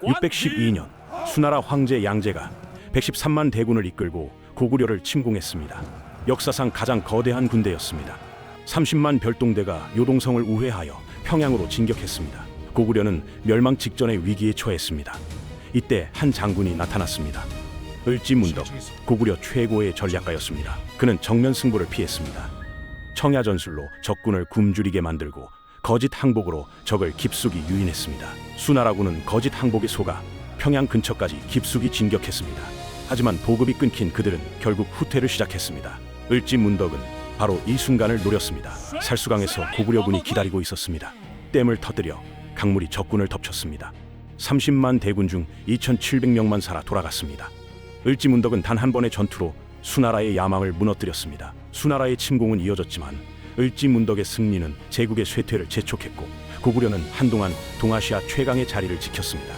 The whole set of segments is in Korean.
612년 수나라 황제 양제가 113만 대군을 이끌고 고구려를 침공했습니다. 역사상 가장 거대한 군대였습니다. 30만 별동대가 요동성을 우회하여 평양으로 진격했습니다. 고구려는 멸망 직전의 위기에 처했습니다. 이때 한 장군이 나타났습니다. 을지문덕, 고구려 최고의 전략가였습니다. 그는 정면 승부를 피했습니다. 청야전술로 적군을 굶주리게 만들고 거짓 항복으로 적을 깊숙이 유인했습니다. 수나라군은 거짓 항복에 속아 평양 근처까지 깊숙이 진격했습니다. 하지만 보급이 끊긴 그들은 결국 후퇴를 시작했습니다. 을지문덕은 바로 이 순간을 노렸습니다. 살수강에서 고구려군이 기다리고 있었습니다. 댐을 터뜨려 강물이 적군을 덮쳤습니다. 30만 대군 중 2,700명만 살아 돌아갔습니다. 을지문덕은 단 한 번의 전투로 수나라의 야망을 무너뜨렸습니다. 수나라의 침공은 이어졌지만 을지문덕의 승리는 제국의 쇠퇴를 재촉했고 고구려는 한동안 동아시아 최강의 자리를 지켰습니다.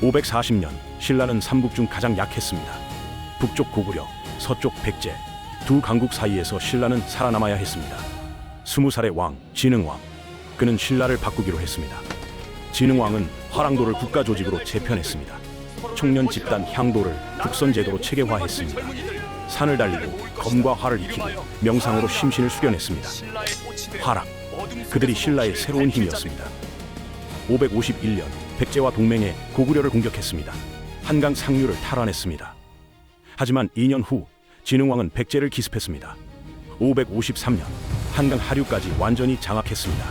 540년 신라는 삼국 중 가장 약했습니다. 북쪽 고구려, 서쪽 백제, 두 강국 사이에서 신라는 살아남아야 했습니다. 20살의 왕, 진흥왕. 그는 신라를 바꾸기로 했습니다. 진흥왕은 화랑도를 국가조직으로 재편했습니다. 청년 집단 향도를 국선제도로 체계화했습니다. 산을 달리고 검과 활을 익히고 명상으로 심신을 수련했습니다. 화랑, 그들이 신라의 새로운 힘이었습니다. 551년 백제와 동맹해 고구려를 공격했습니다. 한강 상류를 탈환했습니다. 하지만 2년 후 진흥왕은 백제를 기습했습니다. 553년 한강 하류까지 완전히 장악했습니다.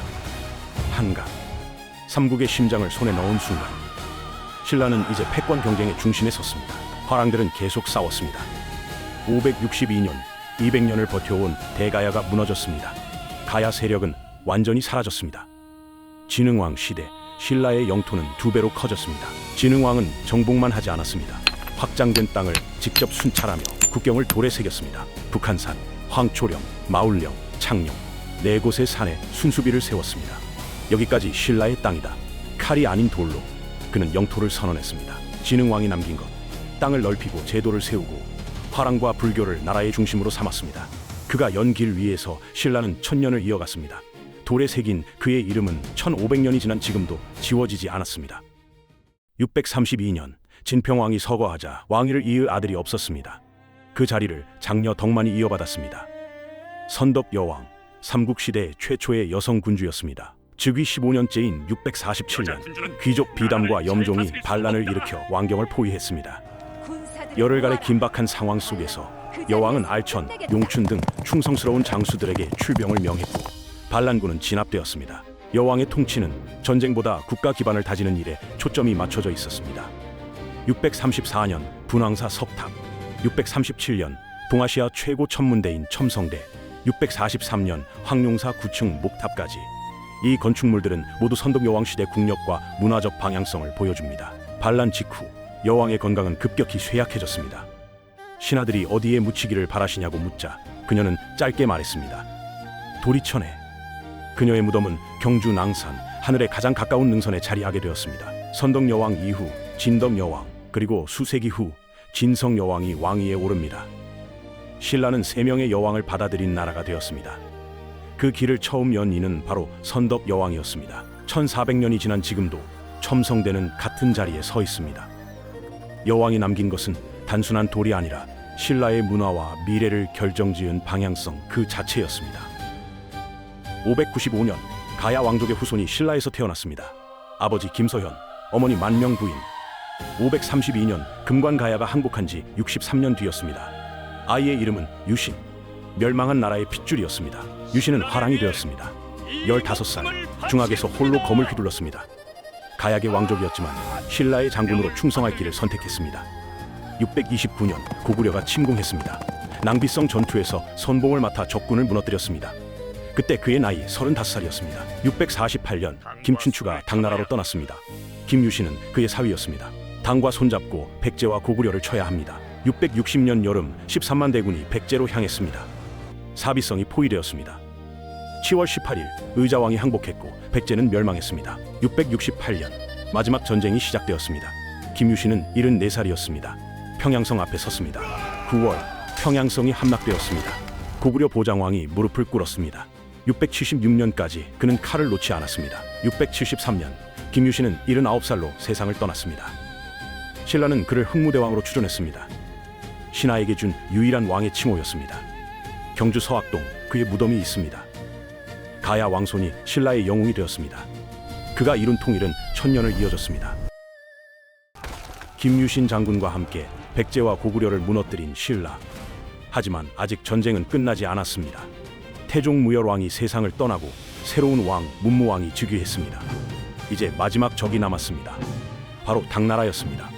한강, 삼국의 심장을 손에 넣은 순간 신라는 이제 패권 경쟁의 중심에 섰습니다. 화랑들은 계속 싸웠습니다. 562년 200년을 버텨온 대가야가 무너졌습니다. 가야 세력은 완전히 사라졌습니다. 진흥왕 시대 신라의 영토는 2배로 커졌습니다. 진흥왕은 정복만 하지 않았습니다. 확장된 땅을 직접 순찰하며 국경을 돌에 새겼습니다. 북한산, 황초령, 마울령, 창녕 4곳의 산에 순수비를 세웠습니다. 여기까지 신라의 땅이다. 칼이 아닌 돌로 그는 영토를 선언했습니다. 진흥왕이 남긴 것, 땅을 넓히고 제도를 세우고 화랑과 불교를 나라의 중심으로 삼았습니다. 그가 연 길 위에서 신라는 1000년을 이어갔습니다. 돌에 새긴 그의 이름은 1500년이 지난 지금도 지워지지 않았습니다. 632년 진평왕이 서거하자 왕위를 이을 아들이 없었습니다. 그 자리를 장녀 덕만이 이어받았습니다. 선덕여왕, 삼국시대 최초의 여성 군주였습니다. 즉위 15년째인 647년 귀족 비담과 염종이 반란을 일으켜 왕경을 포위했습니다. 열흘간의 긴박한 상황 속에서 여왕은 알천, 용춘 등 충성스러운 장수들에게 출병을 명했고 반란군은 진압되었습니다. 여왕의 통치는 전쟁보다 국가 기반을 다지는 일에 초점이 맞춰져 있었습니다. 634년 분황사 석탑, 637년 동아시아 최고 천문대인 첨성대, 643년 황룡사 9층 목탑까지 이 건축물들은 모두 선덕여왕 시대 국력과 문화적 방향성을 보여줍니다. 반란 직후 여왕의 건강은 급격히 쇠약해졌습니다. 신하들이 어디에 묻히기를 바라시냐고 묻자 그녀는 짧게 말했습니다. 도리천에. 그녀의 무덤은 경주 낭산, 하늘에 가장 가까운 능선에 자리하게 되었습니다. 선덕여왕 이후 진덕여왕, 그리고 수세기 후 진성여왕이 왕위에 오릅니다. 신라는 3명의 여왕을 받아들인 나라가 되었습니다. 그 길을 처음 연 이는 바로 선덕여왕이었습니다. 1400년이 지난 지금도 첨성대는 같은 자리에 서 있습니다. 여왕이 남긴 것은 단순한 돌이 아니라 신라의 문화와 미래를 결정지은 방향성 그 자체였습니다. 595년 가야 왕족의 후손이 신라에서 태어났습니다. 아버지 김서현, 어머니 만명 부인. 532년 금관가야가 항복한 지 63년 뒤였습니다. 아이의 이름은 유신, 멸망한 나라의 핏줄이었습니다. 유신은 화랑이 되었습니다. 15살 중학에서 홀로 검을 휘둘렀습니다. 가야의 왕족이었지만 신라의 장군으로 충성할 길을 선택했습니다. 629년 고구려가 침공했습니다. 낭비성 전투에서 선봉을 맡아 적군을 무너뜨렸습니다. 그때 그의 나이 35살이었습니다. 648년 김춘추가 당나라로 떠났습니다. 김유신은 그의 사위였습니다. 당과 손잡고 백제와 고구려를 쳐야 합니다. 660년 여름 13만 대군이 백제로 향했습니다. 사비성이 포위되었습니다. 10월 18일 의자왕이 항복했고 백제는 멸망했습니다. 668년 마지막 전쟁이 시작되었습니다. 김유신은 74살이었습니다. 평양성 앞에 섰습니다. 9월 평양성이 함락되었습니다. 고구려 보장왕이 무릎을 꿇었습니다. 676년까지 그는 칼을 놓지 않았습니다. 673년 김유신은 79살로 세상을 떠났습니다. 신라는 그를 흥무대왕으로 추존했습니다. 신하에게 준 유일한 왕의 칭호였습니다. 경주 서학동 그의 무덤이 있습니다. 가야 왕손이 신라의 영웅이 되었습니다. 그가 이룬 통일은 천년을 이어졌습니다. 김유신 장군과 함께 백제와 고구려를 무너뜨린 신라. 하지만 아직 전쟁은 끝나지 않았습니다. 태종무열왕이 세상을 떠나고 새로운 왕 문무왕이 즉위했습니다. 이제 마지막 적이 남았습니다. 바로 당나라였습니다.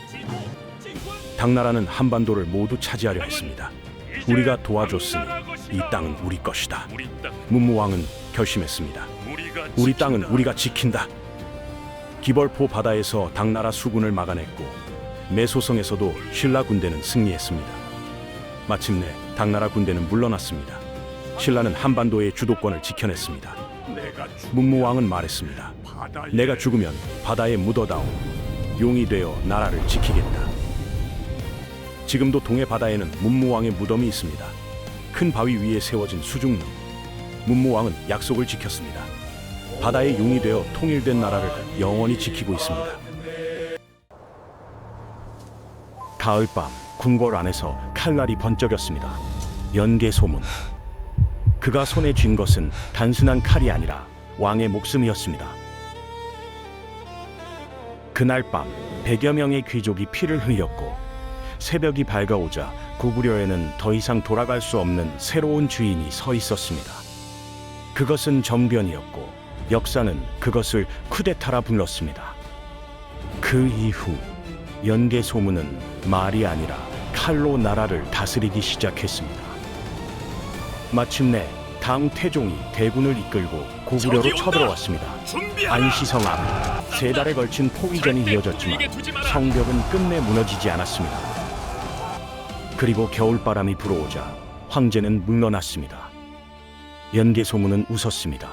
당나라는 한반도를 모두 차지하려 했습니다. 우리가 도와줬으니 이 땅은 우리 것이다. 문무왕은 결심했습니다. 우리 땅은 우리가 지킨다. 기벌포 바다에서 당나라 수군을 막아냈고 매소성에서도 신라 군대는 승리했습니다. 마침내 당나라 군대는 물러났습니다. 신라는 한반도의 주도권을 지켜냈습니다. 문무왕은 말했습니다. 내가 죽으면 바다에 묻어다오. 용이 되어 나라를 지키겠다. 지금도 동해 바다에는 문무왕의 무덤이 있습니다. 큰 바위 위에 세워진 수중릉. 문무왕은 약속을 지켰습니다. 바다의 용이 되어 통일된 나라를 영원히 지키고 있습니다. 가을밤 궁궐 안에서 칼날이 번쩍였습니다. 연개 소문. 그가 손에 쥔 것은 단순한 칼이 아니라 왕의 목숨이었습니다. 그날 밤 100여 명의 귀족이 피를 흘렸고 새벽이 밝아오자 고구려에는 더 이상 돌아갈 수 없는 새로운 주인이 서 있었습니다. 그것은 정변이었고 역사는 그것을 쿠데타라 불렀습니다. 그 이후 연개 소문은 말이 아니라 칼로 나라를 다스리기 시작했습니다. 마침내 당 태종이 대군을 이끌고 고구려로 쳐들어왔습니다. 안시성 앞 3달에 걸친 포위전이 이어졌지만 성벽은 끝내 무너지지 않았습니다. 그리고 겨울바람이 불어오자 황제는 물러났습니다. 연개 소문은 웃었습니다.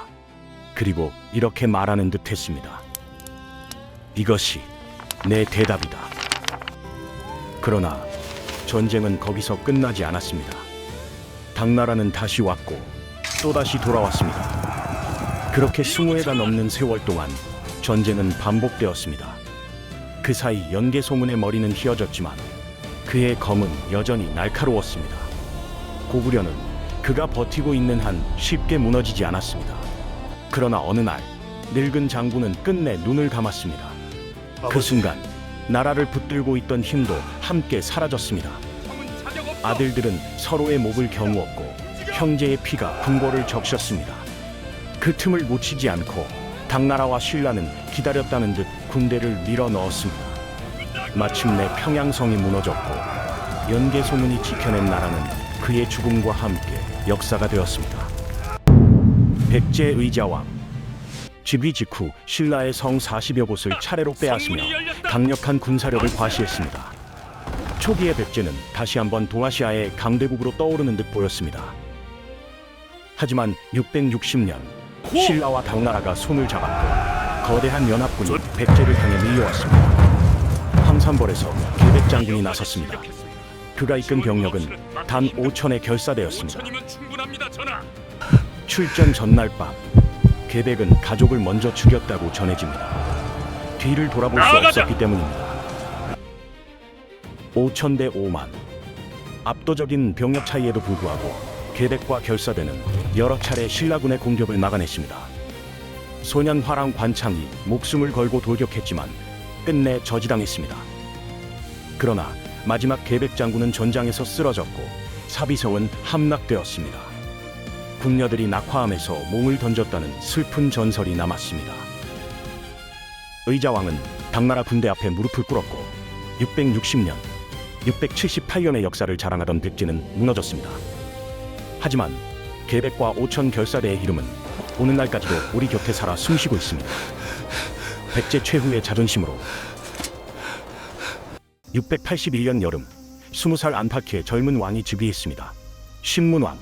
그리고 이렇게 말하는 듯 했습니다. 이것이 내 대답이다. 그러나 전쟁은 거기서 끝나지 않았습니다. 당나라는 다시 왔고 또다시 돌아왔습니다. 그렇게 20해가 넘는 세월 동안 전쟁은 반복되었습니다. 그 사이 연개 소문의 머리는 휘어졌지만 그의 검은 여전히 날카로웠습니다. 고구려는 그가 버티고 있는 한 쉽게 무너지지 않았습니다. 그러나 어느 날 늙은 장군은 끝내 눈을 감았습니다. 그 순간 나라를 붙들고 있던 힘도 함께 사라졌습니다. 아들들은 서로의 목을 겨누었고 형제의 피가 궁궐을 적셨습니다. 그 틈을 놓치지 않고 당나라와 신라는 기다렸다는 듯 군대를 밀어 넣었습니다. 마침내 평양성이 무너졌고 연개 소문이 지켜낸 나라는 그의 죽음과 함께 역사가 되었습니다. 백제 의자왕. 즉위 직후 신라의 성 40여 곳을 차례로 빼앗으며 강력한 군사력을 과시했습니다. 초기의 백제는 다시 한번 동아시아의 강대국으로 떠오르는 듯 보였습니다. 하지만 660년 신라와 당나라가 손을 잡았고 거대한 연합군이 백제를 향해 밀려왔습니다. 황산벌에서 계백 장군이 나섰습니다. 그가 이끈 병력은 단 5천에 결사되었습니다. 출전 전날 밤 계백은 가족을 먼저 죽였다고 전해집니다. 뒤를 돌아볼 수 없었기 때문입니다. 5천 대 5만. 압도적인 병력 차이에도 불구하고 계백과 결사대는 여러 차례 신라군의 공격을 막아냈습니다. 소년 화랑 관창이 목숨을 걸고 돌격했지만 끝내 저지당했습니다. 그러나 마지막 계백 장군은 전장에서 쓰러졌고 사비성은 함락되었습니다. 궁녀들이 낙화암에서 몸을 던졌다는 슬픈 전설이 남았습니다. 의자왕은 당나라 군대 앞에 무릎을 꿇었고 660년, 678년의 역사를 자랑하던 백제는 무너졌습니다. 하지만 계백과 5천 결사대의 이름은 오늘날까지도 우리 곁에 살아 숨쉬고 있습니다. 백제 최후의 자존심으로 681년 여름 20살 안팎의 젊은 왕이 즉위했습니다. 신문왕.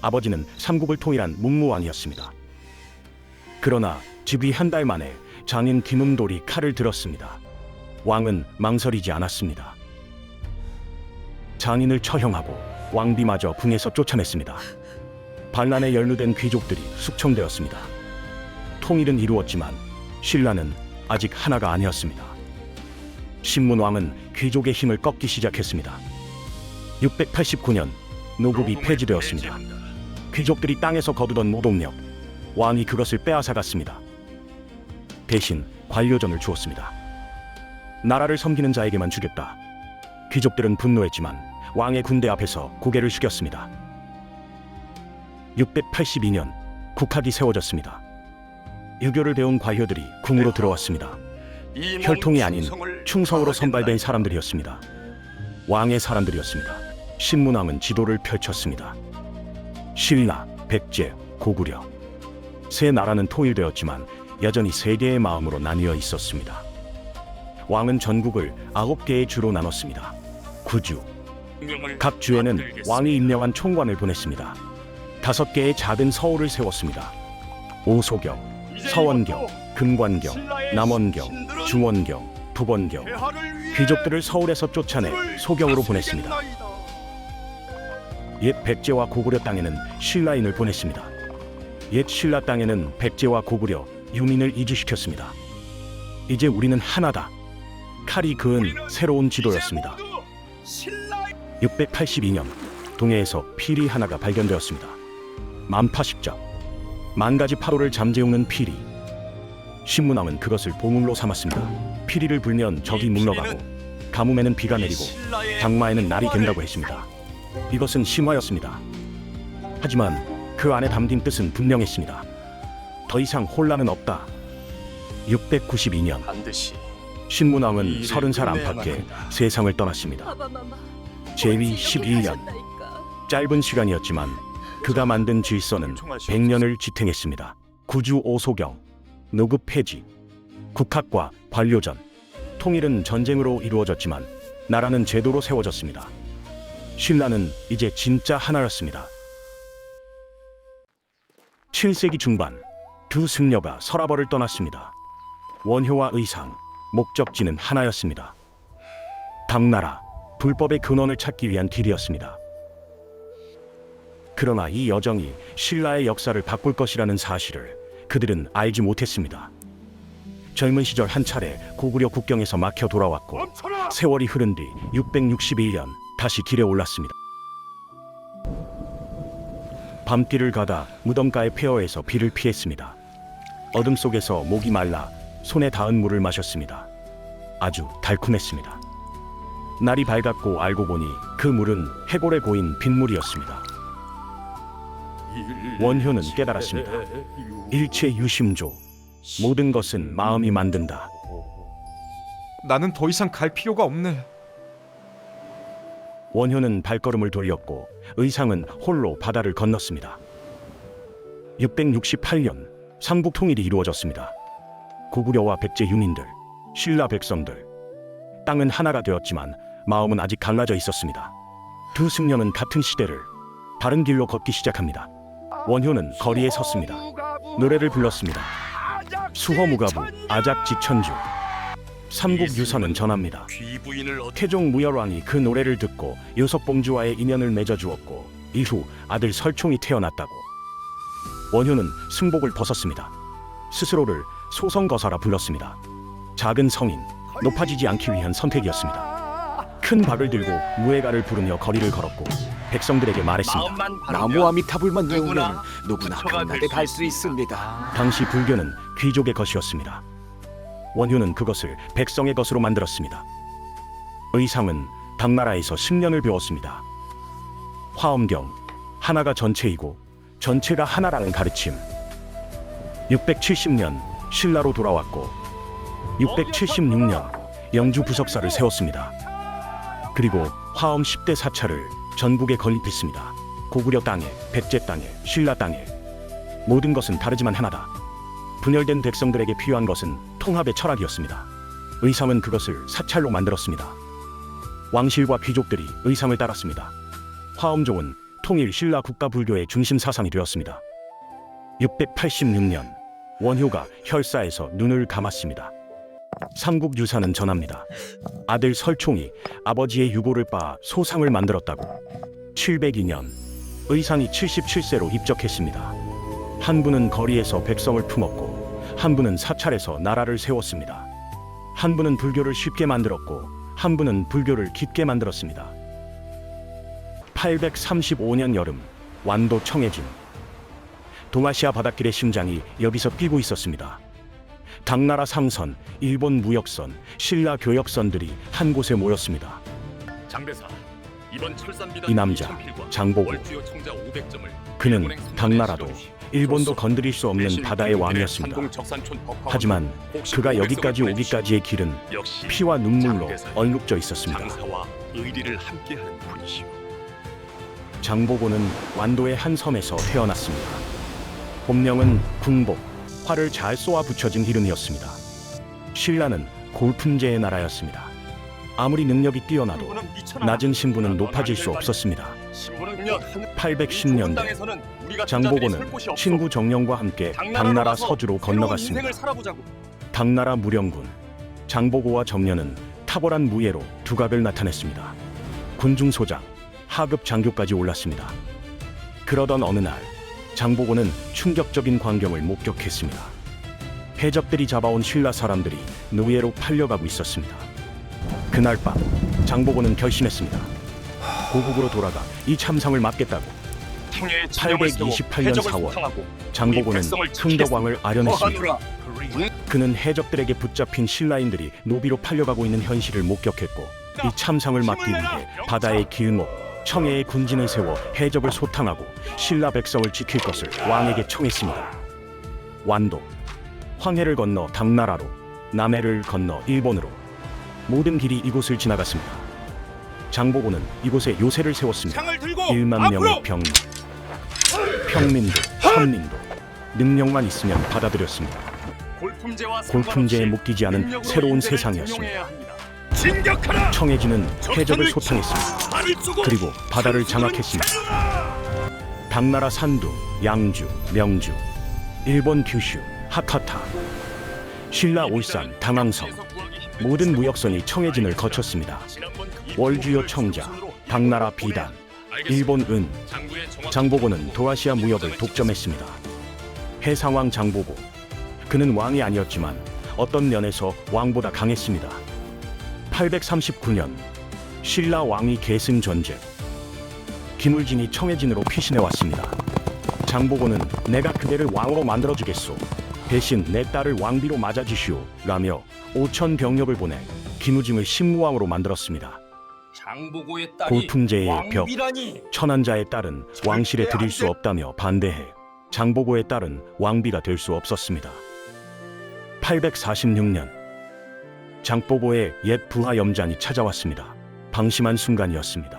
아버지는 삼국을 통일한 문무왕이었습니다. 그러나 즉위 한 달 만에 장인 김음돌이 칼을 들었습니다. 왕은 망설이지 않았습니다. 장인을 처형하고 왕비마저 궁에서 쫓아냈습니다. 반란에 연루된 귀족들이 숙청되었습니다. 통일은 이루었지만 신라는 아직 하나가 아니었습니다. 신문왕은 귀족의 힘을 꺾기 시작했습니다. 689년 노국이 폐지되었습니다. 귀족들이 땅에서 거두던 노동력, 왕이 그것을 빼앗아갔습니다. 대신 관료전을 주었습니다. 나라를 섬기는 자에게만 주겠다. 귀족들은 분노했지만 왕의 군대 앞에서 고개를 숙였습니다. 682년 국학이 세워졌습니다. 유교를 배운 관료들이 궁으로 들어왔습니다. 혈통이 아닌 충성으로 선발된 사람들이었습니다. 왕의 사람들이었습니다. 신문왕은 지도를 펼쳤습니다. 신라, 백제, 고구려 세 나라는 통일되었지만 여전히 세 개의 마음으로 나뉘어 있었습니다. 왕은 전국을 9개의 주로 나눴습니다. 구주, 각 주에는 왕이 임명한 총관을 보냈습니다. 5개의 작은 서울을 세웠습니다. 오소경, 서원경, 금관경, 남원경, 중원경, 북원경 귀족들을 서울에서 쫓아내 소경으로 보냈습니다. 옛 백제와 고구려 땅에는 신라인을 보냈습니다. 옛 신라 땅에는 백제와 고구려, 유민을 이주시켰습니다. 이제 우리는 하나다. 칼이 그은 새로운 지도였습니다. 682년 동해에서 피리 하나가 발견되었습니다. 만파식적, 만가지 파도를 잠재우는 피리. 신문왕은 그것을 보물로 삼았습니다. 피리를 불면 적이 물러가고 가뭄에는 비가 내리고 장마에는 날이 갠다고 했습니다. 이것은 신화였습니다. 하지만 그 안에 담긴 뜻은 분명했습니다. 더 이상 혼란은 없다. 692년 신문왕은 30살 안팎에 세상을 떠났습니다. 재위 11년, 짧은 시간이었지만 그가 만든 질서는 100년을 지탱했습니다. 구주 오소경, 노국 폐지, 국학과 관료전, 통일은 전쟁으로 이루어졌지만 나라는 제도로 세워졌습니다. 신라는 이제 진짜 하나였습니다. 7세기 중반 두 승려가 서라벌을 떠났습니다. 원효와 의상, 목적지는 하나였습니다. 당나라, 불법의 근원을 찾기 위한 길이었습니다. 그러나 이 여정이 신라의 역사를 바꿀 것이라는 사실을 그들은 알지 못했습니다. 젊은 시절 한 차례 고구려 국경에서 막혀 돌아왔고 세월이 흐른 뒤 661년 다시 길에 올랐습니다. 밤길을 가다 무덤가의 폐허에서 비를 피했습니다. 어둠 속에서 목이 말라 손에 닿은 물을 마셨습니다. 아주 달콤했습니다. 날이 밝았고 알고 보니 그 물은 해골에 고인 빗물이었습니다. 원효는 깨달았습니다. 일체 유심조, 모든 것은 마음이 만든다. 나는 더 이상 갈 필요가 없네. 원효는 발걸음을 돌렸고 의상은 홀로 바다를 건넜습니다. 668년 삼국 통일이 이루어졌습니다. 고구려와 백제 유민들, 신라 백성들, 땅은 하나가 되었지만 마음은 아직 갈라져 있었습니다. 두 승려는 같은 시대를 다른 길로 걷기 시작합니다. 원효는 거리에 섰습니다. 노래를 불렀습니다. 수허무가부, 아작지천주. 삼국 유서는 전합니다. 태종 무열왕이 그 노래를 듣고 요섭봉주와의 인연을 맺어주었고 이후 아들 설총이 태어났다고. 원효는 승복을 벗었습니다. 스스로를 소성거사라 불렀습니다. 작은 성인, 높아지지 않기 위한 선택이었습니다. 큰 박을 들고 무예가를 부르며 거리를 걸었고 백성들에게 말했습니다. 나무 아미타불만 외우면 누구나 빛나게 갈 수 있습니다. 당시 불교는 귀족의 것이었습니다. 원효는 그것을 백성의 것으로 만들었습니다. 의상은 당나라에서 10년을 배웠습니다. 화엄경, 하나가 전체이고 전체가 하나라는 가르침. 670년 신라로 돌아왔고 676년 영주 부석사를 세웠습니다. 그리고 화엄 10대 사찰을 전국에 건립했습니다. 고구려 땅에, 백제 땅에, 신라 땅에 모든 것은 다르지만 하나다. 분열된 백성들에게 필요한 것은 통합의 철학이었습니다. 의상은 그것을 사찰로 만들었습니다. 왕실과 귀족들이 의상을 따랐습니다. 화엄종은 통일 신라 국가 불교의 중심 사상이 되었습니다. 686년 원효가 혈사에서 눈을 감았습니다. 삼국 유사는 전합니다. 아들 설총이 아버지의 유고를 빻아 소상을 만들었다고. 702년 의상이 77세로 입적했습니다. 한 분은 거리에서 백성을 품었고 한 분은 사찰에서 나라를 세웠습니다. 한 분은 불교를 쉽게 만들었고 한 분은 불교를 깊게 만들었습니다. 835년 여름, 완도 청해진. 동아시아 바닷길의 심장이 여기서 뛰고 있었습니다. 당나라 상선, 일본 무역선, 신라 교역선들이 한 곳에 모였습니다. 장대사, 이번 철산비단 이 남자, 장보고. 월주요 청자 500점을 그는 당나라도 일본도 건드릴 수 없는 바다의 왕이었습니다. 하지만 그가 여기까지 오기까지의 길은 피와 눈물로 얼룩져 있었습니다. 장사와 의리를 함께하는 분이시오. 장보고는 완도의 한 섬에서 태어났습니다. 본명은 궁복, 활을 잘 쏘아 붙여진 이름이었습니다. 신라는 골품제의 나라였습니다. 아무리 능력이 뛰어나도 낮은 신분은 높아질 수 없었습니다. 810년대 장보고는 친구 정령과 함께 당나라 서주로 건너갔습니다. 당나라 무령군, 장보고와 정년은 탁월한 무예로 두각을 나타냈습니다. 군중 소장, 하급 장교까지 올랐습니다. 그러던 어느 날 장보고는 충격적인 광경을 목격했습니다. 해적들이 잡아온 신라 사람들이 노예로 팔려가고 있었습니다. 그날 밤 장보고는 결심했습니다. 고국으로 돌아가 이 참상을 막겠다고. 828년 4월 장보고는 흥덕왕을 아련했습니다. 그는 해적들에게 붙잡힌 신라인들이 노비로 팔려가고 있는 현실을 목격했고, 이 참상을 막기 위해 바다의 길목 청해에 군진을 세워 해적을 소탕하고 신라 백성을 지킬 것을 왕에게 청했습니다. 완도, 황해를 건너 당나라로, 남해를 건너 일본으로 모든 길이 이곳을 지나갔습니다. 장보고는 이곳에 요새를 세웠습니다. 1만 명의 병력, 평민도, 선민도 능력만 있으면 받아들였습니다. 골품제에 묶이지 않은 새로운 세상이었습니다. 청해진은 해적을 소탕했습니다. 그리고 바다를 장악했습니다. 당나라 산두, 양주, 명주, 일본 규슈, 하카타, 신라 울산, 당항성 모든 무역선이 청해진을 거쳤습니다. 월주요 청자, 당나라 비단, 일본 은, 장보고는 도아시아 무역을 독점했습니다. 해상왕 장보고, 그는 왕이 아니었지만 어떤 면에서 왕보다 강했습니다. 839년 신라 왕위 계승 전쟁, 김울진이 청해진으로 피신해 왔습니다. 장보고는 내가 그대를 왕으로 만들어주겠소, 대신 내 딸을 왕비로 맞아주시오 라며 5천 병력을 보내 김우징을 신무왕으로 만들었습니다. 골품제의 벽, 천한자의 딸은 왕실에 드릴 수 없다며 반대해 장보고의 딸은 왕비가 될 수 없었습니다. 846년 장보고의 옛 부하 염잔이 찾아왔습니다. 방심한 순간이었습니다.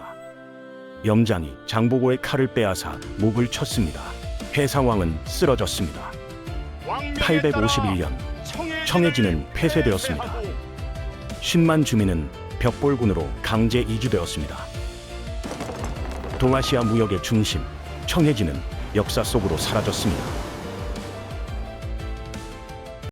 염잔이 장보고의 칼을 빼앗아 목을 쳤습니다. 해상왕은 쓰러졌습니다. 851년 청해진은 폐쇄되었습니다. 10만 주민은 벽볼군으로 강제 이주되었습니다. 동아시아 무역의 중심 청해진은 역사 속으로 사라졌습니다.